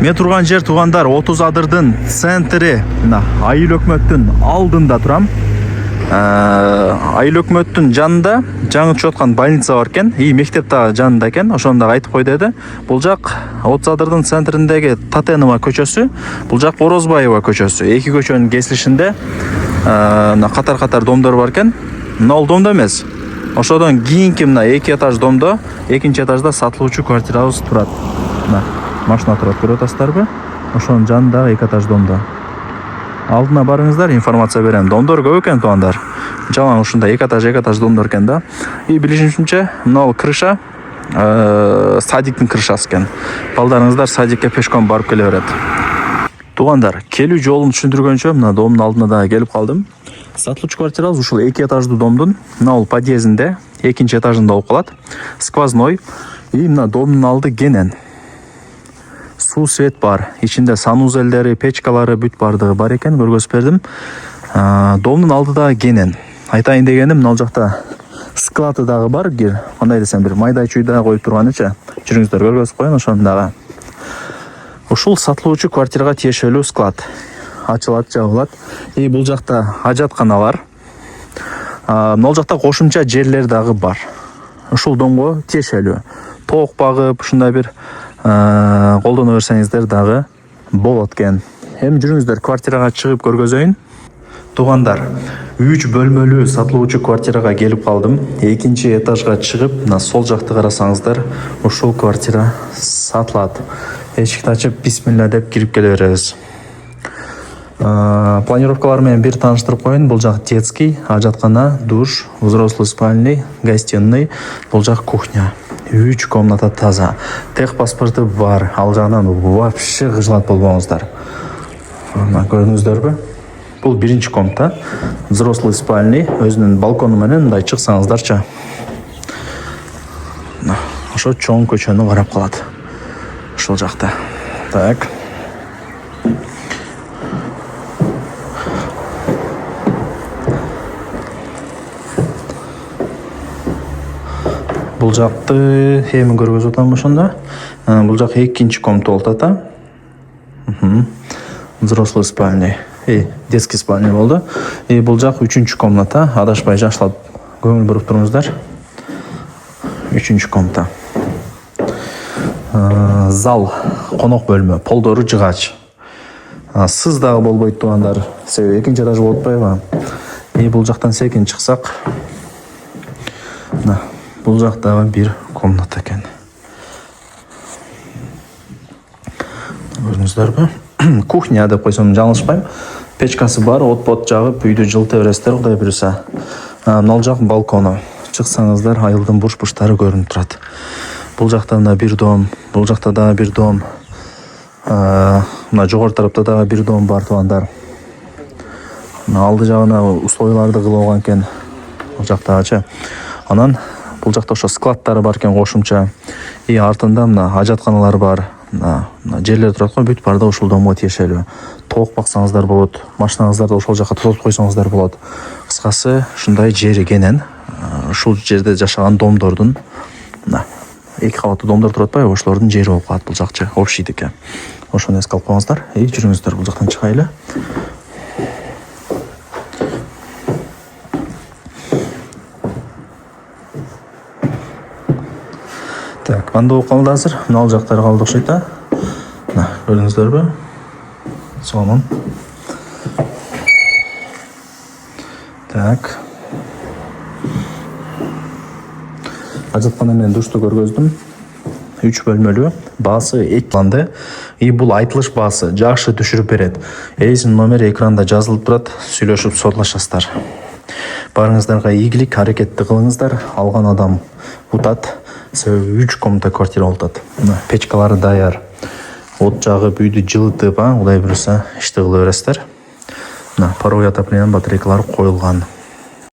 Мен турган жер туугандар 30 адырдын центри, мына Айыл өкмөттүн алдында турам. Айыл өкмөттүн жанында жаңы чоткан больница бар экен, мектеп дагы жанында экен. Ошону дагы айтып кой деди. Бул жак 30 адырдын центриндеги Татенова көчөсү, бул жак Орозбаева көчөсү. Эки көчөнүн кесилишинде катар-катар домдор бар экен. Мына домдо эмес. Ошодон кийинки мына 2 этаж домдо, 2-нчи этажда сатылуучу квартирабыз турат. Мына машина турат, көрүп атасыздарбы? Ошонун жанындагы 2 этаж домдо. Алдына барыңыздар, информация берем. Домдор көп экен туугандар. Жалаң ушундай 2 этаж домдор экен да. И билишимче, мына крыша садиктин крышасы экен. Балдарыңыздар садикке пешком барып келе берет. Туугандар, келүү жолун түшүндүргөнчө мына домдун алдына да келип калдым. Сатылуучу квартирабыз ушул 2 этаждуу домдун мына бул подъездинде, 2-нчи этажында болуп калат. Сквозной. И мына домдун алды кенен. Суу свет бар. Ичинде санузелдери, печкалары бүт бардыгы бар экен, көргөзүп бердим. Домдун алды дагы кенен. Айтайын дегеним, мына жакта склады дагы бар. Кандай десем, бир майдай чүй дагы коюп турганычы. Жүрүңүздөр көргөзүп коеюн ошону дагы. Ушул сатылуучу квартирага тиешелүү склад. Ачылат, жабылат. И бул жакта ажаткана бар. Бул жакта кошумча жерлер дагы бар. Ушул домго тиешелүү. Тоок багып, ушундай бир колдоно берсеңиздер дагы болот экен. Эми жүрүңүздөр квартирага чыгып көргөзөйүн. Туугандар, 3 бөлмөлүү сатылуучу квартирага келип калдым. 2-нчи этажга чыгып, мына сол жакты карасаңыздар, ушул квартира сатылат. Эшикти ачып, бисмилла деп кирип келе беребиз. Планировкалар менен бир тааныштырып коеюн. Бул жак детский, ажаткана, душ, взрослый спальный, гостиный, бул жак кухня. 3 комната таза. Техпаспорту бар. Ал жагынан вообще кыжылат болбоңуздар. Мына көрдүңүздөрбү? Бул 1-нчи комната. Взрослый спальный, өзүнүн балкону менен мындай чыксаңыздарчы. Ошо чоң көчөнү карап калат. Ошол жакта. Так. Бул жакты эми көргөзүп атам ошондо. Бул жак 2-нчи комната болуп атат. Взрослый спальный. Детский спальный болду. И бул жак 3-нчи комната. Адашпай жакшылап көңүл буруп туруңуздар. 3-нчи комната. Зал, конок бөлмө, полдору жыгач. Сыз дагы болбойт туугандар. Себеби 2-нчи этаж болуп атпайбы? И бул жактан секин чыксак, бул жактагы бир комната экен. Көрдүңүздөрбү? Кухня деп койсом жаңылышпайм. Печкасы бар, от-бот жагып, үйдү жылыта бересиздер, кудай буюрса. Мына жак балкону. Чыксаңыздар, айылдын буш-буштары көрүнүп турат. Бул жакта мына бир дом, бул жакта дагы бир дом. Мына жогору тарапта дагы бир дом бар туугандар. Мына алды жагына условияларды кылып алган экен. Бул жактагычы. Анан бул жакта ошо складдары бар экен кошумча. И артында мына ажатканалар бар. Мына жерлер турат го, бүт барды ушул домго тиешелүү. Тоок баксаңыздар болот, машинаңыздарды ошол жака тотуп койсоңуздар болот. Кыскасы, ушундай жери кенен. Ушул жерде жашаган домдордун, мына 2 кабаттуу домдор турат атпайбы, ошолордун жери болуп калат бул жакчы, общийдики. Ошону эске алып коюңуздар. Жүрүңүздөр бул жактан чыгайлы. Так, банда болуп калды азыр. Мына ал жактары калды окшойт да. Мына көрдүңүздөрбү? Сонун. Так. Ажаткана менен душту көргөздүм. 3 бөлмөлүү, баасы 2 планды. И бул айтылыш баасы жакшы түшүрүп берет. Эйсин номер экранда жазылып турат, сүйлөшүп сотлашасыздар. Барыңыздарга ийгилик, аракетти кылыңыздар. Алган адам утат. Себеби 3 комната квартира болуп атат. Печкалары даяр. От жагып, үйдү жылытып, кудай буюрса, ишти кыла бересиздер. Мына паровой отопление батарейкалары коюлган.